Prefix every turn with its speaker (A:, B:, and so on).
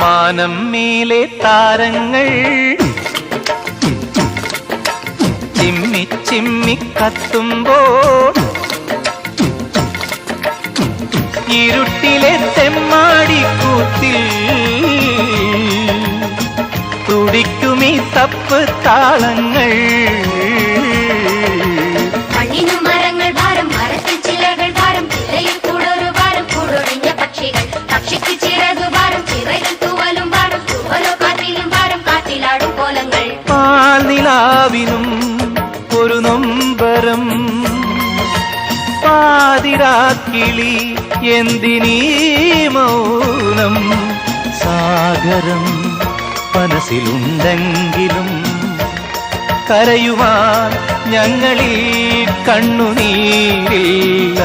A: മാനം മേലെ താരങ്ങൾ ചിമ്മി ചിമ്മി കത്തുമ്പോൾ ഇരുട്ടിലെ തെമ്മാടിക്കൂത്തിൽ തുടിക്കുമീ തപ്പ് താളങ്ങൾ. പാൽനിലാവിനും ഒരു നൊമ്പരം പാതിരാക്കിളി എന്തിനീ മൗനം. സാഗരം മനസ്സിലുണ്ടെങ്കിലും കരയുവാൻ ഞങ്ങളിൽ കണ്ണുനീരില്ല.